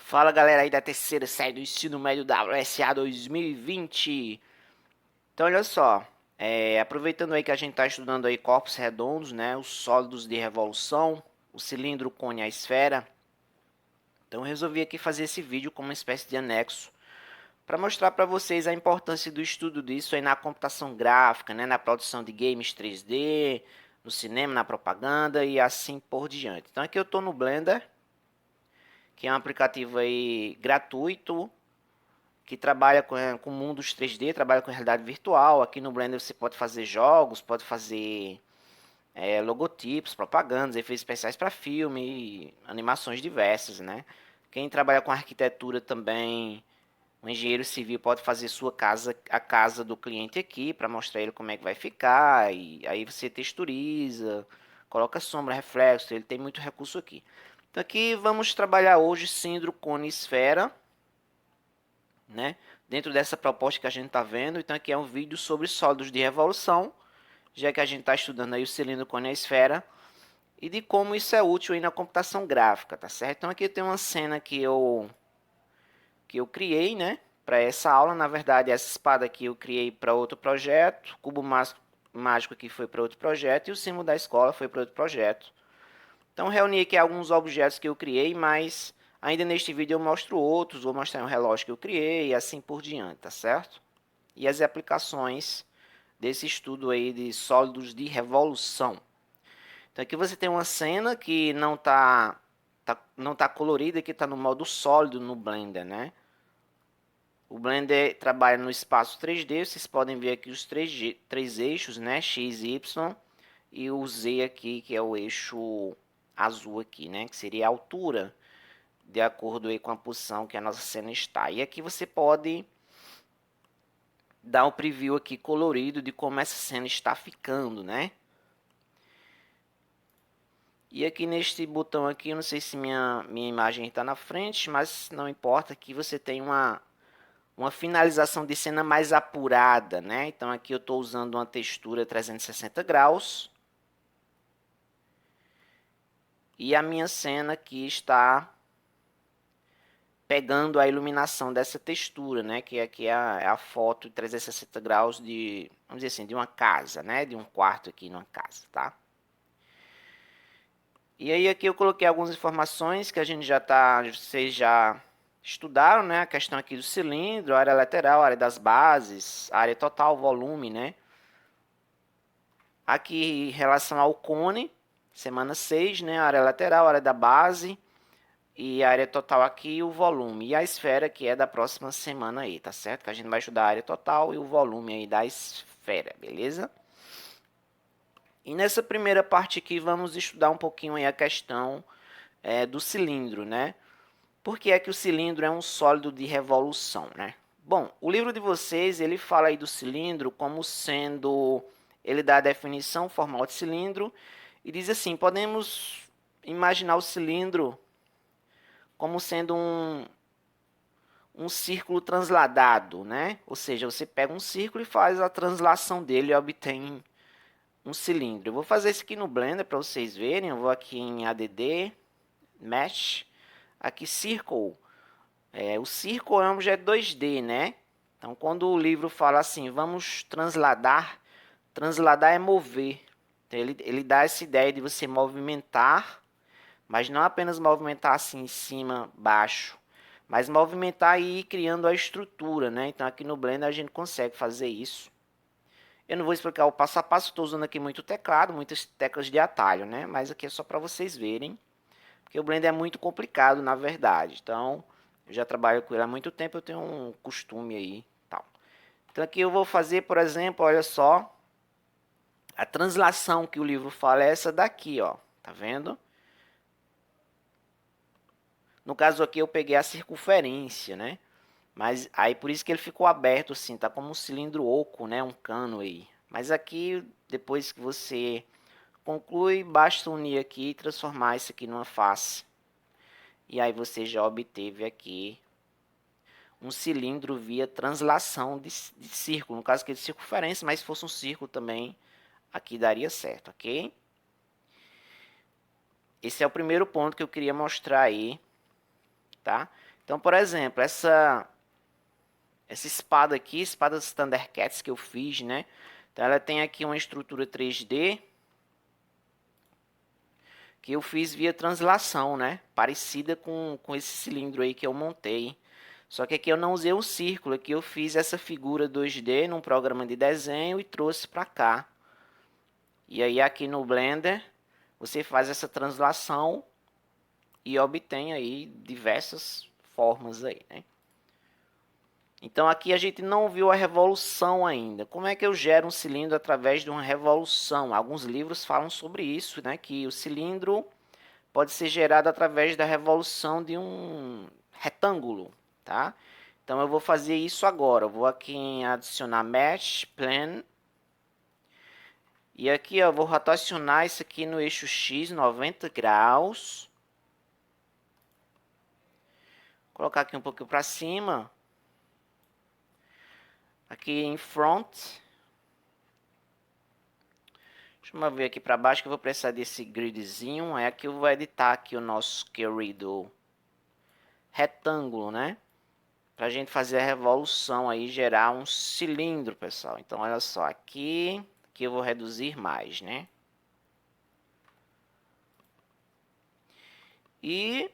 Fala galera aí da terceira série do ensino médio da WSA 2020. Então olha só, aproveitando aí que a gente está estudando aí corpos redondos, né, os sólidos de revolução, o cilindro, o cone e a esfera. Então eu resolvi aqui fazer esse vídeo como uma espécie de anexo para mostrar para vocês a importância do estudo disso aí na computação gráfica, né, na produção de games 3D, no cinema, na propaganda e assim por diante. Então aqui eu estou no Blender, que é um aplicativo aí gratuito que trabalha com mundos 3D, trabalha com realidade virtual. Aqui no Blender você pode fazer jogos, pode fazer logotipos, propagandas, efeitos especiais para filme, animações diversas, né? Quem trabalha com arquitetura também, um engenheiro civil pode fazer sua casa, a casa do cliente aqui, para mostrar ele como é que vai ficar, e aí você texturiza, coloca sombra, reflexo, ele tem muito recurso aqui. Então aqui vamos trabalhar hoje cilindro, cone e esfera, né? Dentro dessa proposta que a gente está vendo. Então aqui é um vídeo sobre sólidos de revolução, já que a gente está estudando aí o cilindro, cone e a esfera, e de como isso é útil aí na computação gráfica, tá certo? Então aqui tem uma cena que eu criei, né, para essa aula. Na verdade, essa espada aqui eu criei para outro projeto, o cubo mágico aqui foi para outro projeto, e o símbolo da escola foi para outro projeto. Então reuni aqui alguns objetos que eu criei, mas ainda neste vídeo eu mostro outros, vou mostrar um relógio que eu criei e assim por diante, tá certo? E as aplicações desse estudo aí de sólidos de revolução. Então aqui você tem uma cena que não tá colorida, que está no modo sólido no Blender, né? O Blender trabalha no espaço 3D, vocês podem ver aqui os três eixos, né? X, Y e o Z aqui, que é o eixo azul aqui, né? Que seria a altura, de acordo aí com a posição que a nossa cena está. E aqui você pode dar um preview aqui colorido de como essa cena está ficando, né? E aqui neste botão aqui, eu não sei se minha imagem está na frente, mas não importa, aqui você tem uma finalização de cena mais apurada, né? Então aqui eu estou usando uma textura 360 graus. E a minha cena aqui está pegando a iluminação dessa textura, né? Que aqui é a foto de 360 graus de, vamos dizer assim, de uma casa, né? De um quarto aqui numa casa, tá? E aí aqui eu coloquei algumas informações que a gente vocês já estudaram, né? A questão aqui do cilindro, a área lateral, a área das bases, a área total, volume, né? Aqui em relação ao cone, semana 6, né? A área lateral, a área da base e a área total aqui, o volume. E a esfera que é da próxima semana aí, tá certo? Que a gente vai estudar a área total e o volume aí da esfera, beleza? E nessa primeira parte aqui vamos estudar um pouquinho aí a questão do cilindro, né? Por que é que o cilindro é um sólido de revolução, né? Bom, o livro de vocês, ele fala aí do cilindro como sendo, ele dá a definição formal de cilindro e diz assim, podemos imaginar o cilindro como sendo um círculo transladado, né? Ou seja, você pega um círculo e faz a translação dele e obtém um cilindro. Eu vou fazer isso aqui no Blender para vocês verem. Eu vou aqui em ADD, Mesh, aqui Circle. O Circle é um objeto 2D, né? Então, quando o livro fala assim, vamos transladar, transladar é mover. Então, ele dá essa ideia de você movimentar, mas não apenas movimentar assim em cima, baixo, mas movimentar e ir criando a estrutura, né? Então, aqui no Blender a gente consegue fazer isso. Eu não vou explicar o passo a passo, estou usando aqui muito teclado, muitas teclas de atalho, né? Mas aqui é só para vocês verem, porque o Blender é muito complicado, na verdade. Então, eu já trabalho com ele há muito tempo, eu tenho um costume aí, tal. Então aqui eu vou fazer, por exemplo, olha só, a translação que o livro fala é essa daqui, ó. Tá vendo? No caso aqui eu peguei a circunferência, né? Mas aí por isso que ele ficou aberto assim, tá como um cilindro oco, né? Um cano aí. Mas aqui, depois que você conclui, basta unir aqui e transformar isso aqui numa face. E aí você já obteve aqui um cilindro via translação de círculo. No caso aqui de circunferência, mas se fosse um círculo também, aqui daria certo, ok? Esse é o primeiro ponto que eu queria mostrar aí, tá? Então, por exemplo, essa espada aqui, espada Thundercats que eu fiz, né? Então ela tem aqui uma estrutura 3D que eu fiz via translação, né? Parecida com esse cilindro aí que eu montei. Só que aqui eu não usei o círculo, aqui eu fiz essa figura 2D num programa de desenho e trouxe para cá. E aí aqui no Blender você faz essa translação e obtém aí diversas formas aí, né? Então aqui a gente não viu a revolução ainda. Como é que eu gero um cilindro através de uma revolução? Alguns livros falam sobre isso, né? Que o cilindro pode ser gerado através da revolução de um retângulo, tá? Então eu vou fazer isso agora. Eu vou aqui em adicionar Mesh, Plane. E aqui eu vou rotacionar isso aqui no eixo X, 90 graus. Colocar aqui um pouquinho para cima. Aqui em Front. Deixa eu ver aqui para baixo que eu vou precisar desse gridzinho. É aqui eu vou editar aqui o nosso querido retângulo, né? Pra gente fazer a revolução aí, gerar um cilindro, pessoal. Então, olha só, aqui eu vou reduzir mais, né? E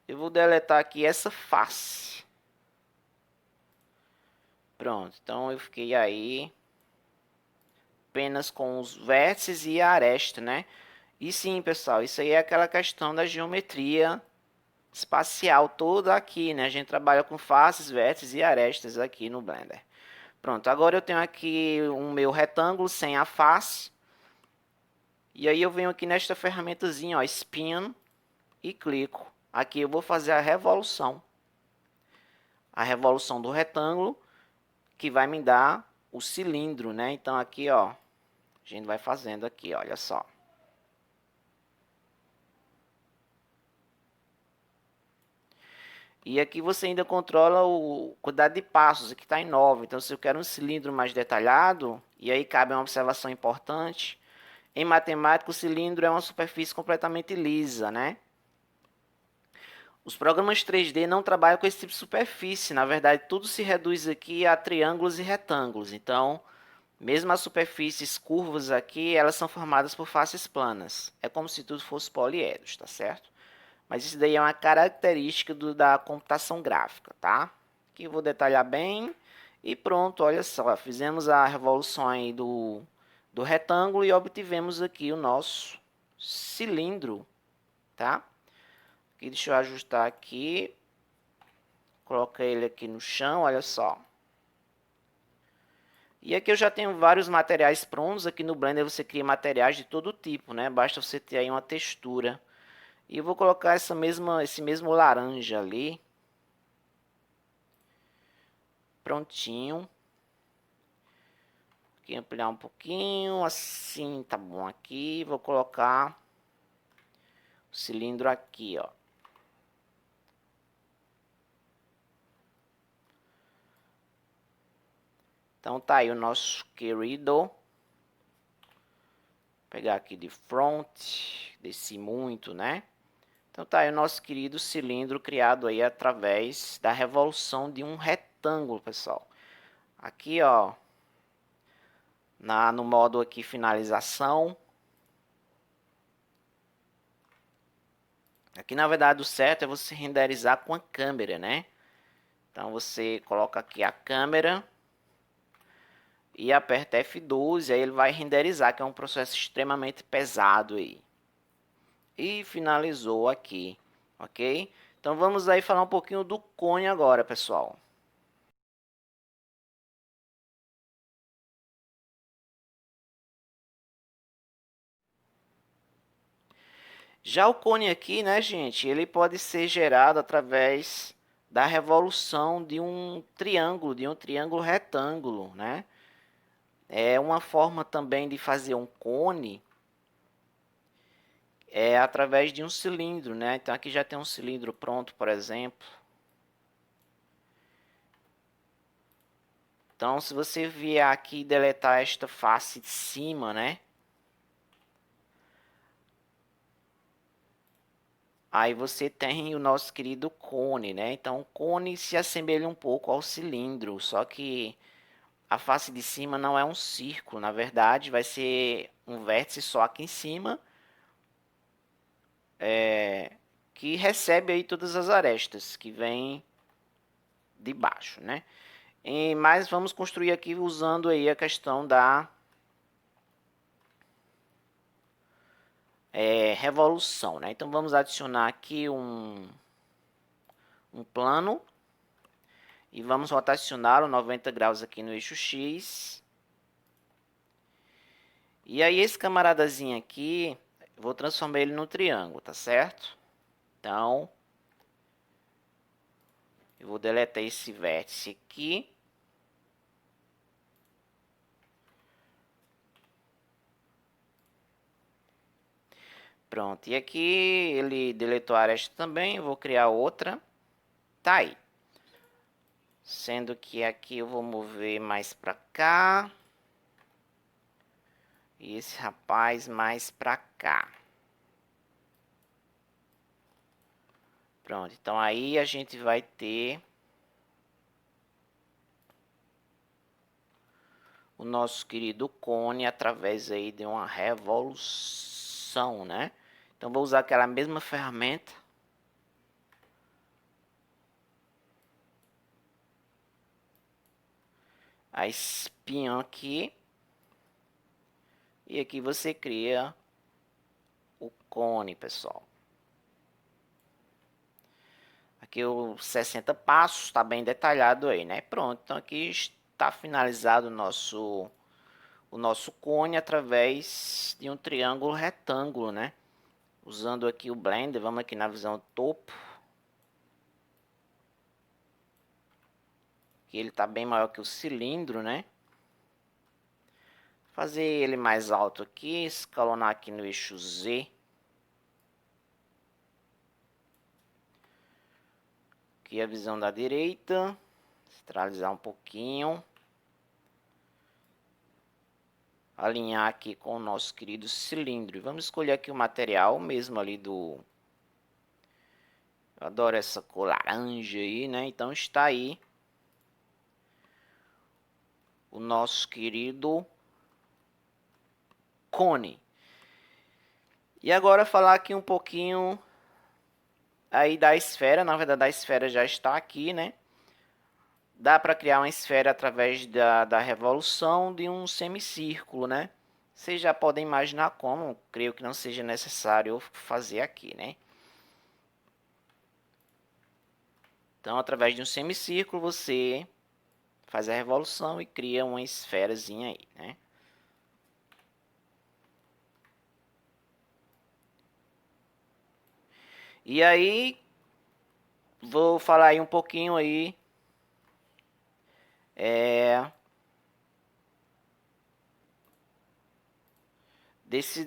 eu vou deletar aqui essa face. Pronto, então eu fiquei aí apenas com os vértices e a aresta, né? E sim, pessoal, isso aí é aquela questão da geometria espacial toda aqui, né? A gente trabalha com faces, vértices e arestas aqui no Blender. Pronto, agora eu tenho aqui um meu retângulo sem a face. E aí eu venho aqui nesta ferramentazinha, ó, Spin, e clico. Aqui eu vou fazer a revolução. A revolução do retângulo, que vai me dar o cilindro, né? Então aqui, ó, a gente vai fazendo aqui, olha só. E aqui você ainda controla a quantidade de passos, aqui está em 9. Então se eu quero um cilindro mais detalhado, e aí cabe uma observação importante, em matemática o cilindro é uma superfície completamente lisa, né? Os programas 3D não trabalham com esse tipo de superfície. Na verdade, tudo se reduz aqui a triângulos e retângulos. Então, mesmo as superfícies curvas aqui, elas são formadas por faces planas. É como se tudo fosse poliedros, tá certo? Mas isso daí é uma característica da computação gráfica, tá? Aqui eu vou detalhar bem. E pronto, olha só. Fizemos a revolução aí do retângulo e obtivemos aqui o nosso cilindro, tá? Aqui, deixa eu ajustar aqui. Coloca ele aqui no chão, olha só. E aqui eu já tenho vários materiais prontos. Aqui no Blender você cria materiais de todo tipo, né? Basta você ter aí uma textura. E eu vou colocar esse mesmo laranja ali. Prontinho. Aqui ampliar um pouquinho. Assim, tá bom aqui. Vou colocar o cilindro aqui, ó. Então tá aí o nosso querido. Vou pegar aqui de front. Desci muito, né? Então tá aí o nosso querido cilindro criado aí através da revolução de um retângulo, pessoal. Aqui, ó, no modo aqui finalização. Aqui na verdade o certo é você renderizar com a câmera, né? Então você coloca aqui a câmera e aperta F12, aí ele vai renderizar, que é um processo extremamente pesado aí. E finalizou aqui, ok? Então vamos aí falar um pouquinho do cone agora, pessoal. Já o cone aqui, né, gente, ele pode ser gerado através da revolução de um triângulo retângulo, né? É uma forma também de fazer um cone através de um cilindro, né? Então aqui já tem um cilindro pronto, por exemplo. Então se você vier aqui e deletar esta face de cima, né? Aí você tem o nosso querido cone, né? Então o cone se assemelha um pouco ao cilindro, só que a face de cima não é um círculo, na verdade vai ser um vértice só aqui em cima, que recebe aí todas as arestas que vêm de baixo, né? Mas vamos construir aqui usando aí a questão da revolução, né? Então vamos adicionar aqui um plano e vamos rotacioná-lo 90 graus aqui no eixo X. E aí esse camaradazinho aqui, vou transformar ele no triângulo, tá certo? Então, eu vou deletar esse vértice aqui. Pronto, e aqui ele deletou a aresta também, eu vou criar outra. Tá aí. Sendo que aqui eu vou mover mais pra cá. E esse rapaz mais pra cá. Pronto, então aí a gente vai ter o nosso querido cone através aí de uma revolução, né? Então vou usar aquela mesma ferramenta. A espinha aqui. E aqui você cria o cone, pessoal. Aqui os 60 passos, está bem detalhado aí, né? Pronto, então aqui está finalizado o nosso cone através de um triângulo retângulo, né? Usando aqui o Blender, vamos aqui na visão topo. Que ele está bem maior que o cilindro, né? Fazer ele mais alto aqui, escalonar aqui no eixo Z. Aqui a visão da direita, centralizar um pouquinho. Alinhar aqui com o nosso querido cilindro. E vamos escolher aqui o material mesmo ali do... Eu adoro essa cor laranja aí, né? Então está aí o nosso querido cone. E agora falar aqui um pouquinho aí da esfera. Na verdade a esfera já está aqui, né? Dá para criar uma esfera através da revolução de um semicírculo, né? Vocês já podem imaginar como, creio que não seja necessário fazer aqui, né? Então, através de um semicírculo, você faz a revolução e cria uma esferazinha aí, né? E aí, vou falar aí um pouquinho aí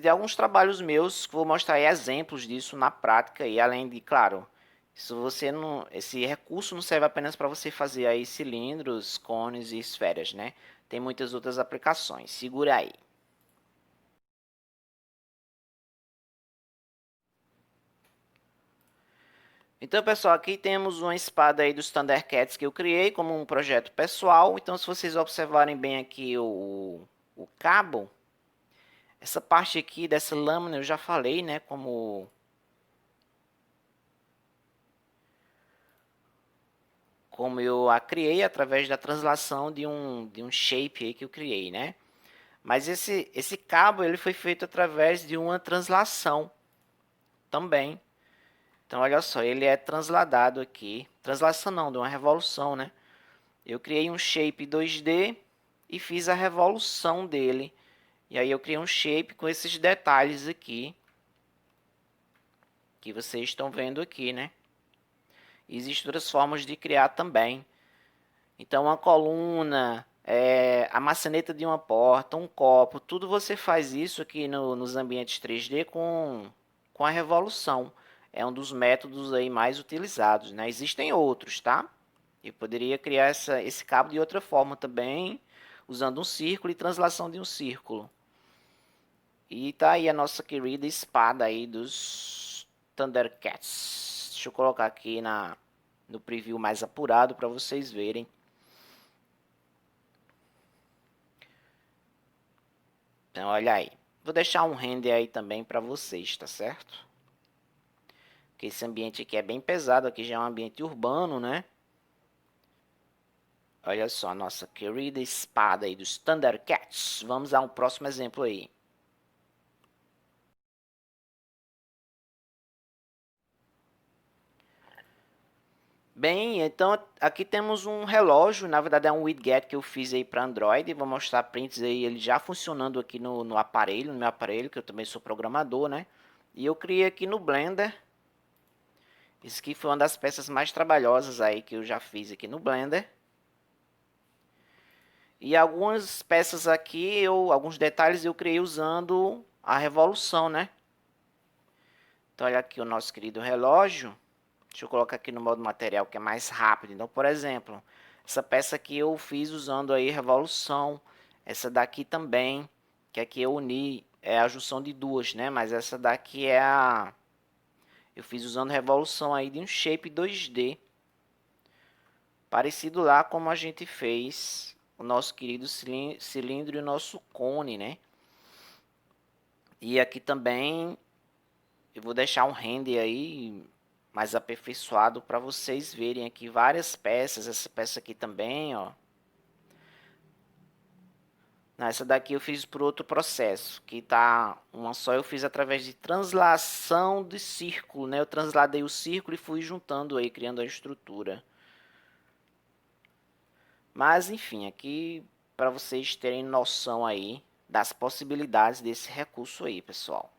de alguns trabalhos meus, que vou mostrar aí exemplos disso na prática e além de, claro, se você não, esse recurso não serve apenas para você fazer aí cilindros, cones e esferas, né? Tem muitas outras aplicações. Segura aí. Então, pessoal, aqui temos uma espada aí dos Thundercats que eu criei como um projeto pessoal. Então, se vocês observarem bem aqui o cabo, essa parte aqui dessa lâmina eu já falei, né? Como eu a criei através da translação de um shape aí que eu criei, né? Mas esse cabo ele foi feito através de uma translação também. Então, olha só, ele é transladado aqui. Translação não, de uma revolução, né? Eu criei um shape 2D e fiz a revolução dele. E aí eu criei um shape com esses detalhes aqui. Que vocês estão vendo aqui, né? Existem outras formas de criar também. Então, uma coluna, a maçaneta de uma porta, um copo, tudo você faz isso aqui nos ambientes 3D com a revolução. É um dos métodos aí mais utilizados, né? Existem outros, tá? Eu poderia criar esse cabo de outra forma também, usando um círculo e translação de um círculo. E tá aí a nossa querida espada aí dos Thundercats. Deixa eu colocar aqui no preview mais apurado para vocês verem. Então, olha aí. Vou deixar um render aí também para vocês, tá certo? Porque esse ambiente aqui é bem pesado, aqui já é um ambiente urbano, né? Olha só a nossa querida espada aí dos Thundercats. Vamos a um próximo exemplo aí. Bem, então aqui temos um relógio, na verdade é um widget que eu fiz aí para Android, vou mostrar prints aí, ele já funcionando aqui no aparelho, no meu aparelho, que eu também sou programador, né? E eu criei aqui no Blender, isso aqui foi uma das peças mais trabalhosas aí que eu já fiz aqui no Blender. E algumas peças aqui, alguns detalhes eu criei usando a revolução, né? Então olha aqui o nosso querido relógio. Deixa eu colocar aqui no modo material que é mais rápido. Então, por exemplo, essa peça aqui eu fiz usando aí revolução. Essa daqui também, que aqui eu uni, é a junção de duas, né? Mas essa daqui é a... Eu fiz usando revolução aí de um shape 2D. Parecido lá como a gente fez o nosso querido cilindro e o nosso cone, né? E aqui também eu vou deixar um render aí mais aperfeiçoado para vocês verem aqui várias peças. Essa peça aqui também, ó. Não, essa daqui eu fiz por outro processo, que tá uma só eu fiz através de translação de círculo, né? Eu transladei o círculo e fui juntando aí, criando a estrutura. Mas enfim, aqui para vocês terem noção aí das possibilidades desse recurso aí, pessoal.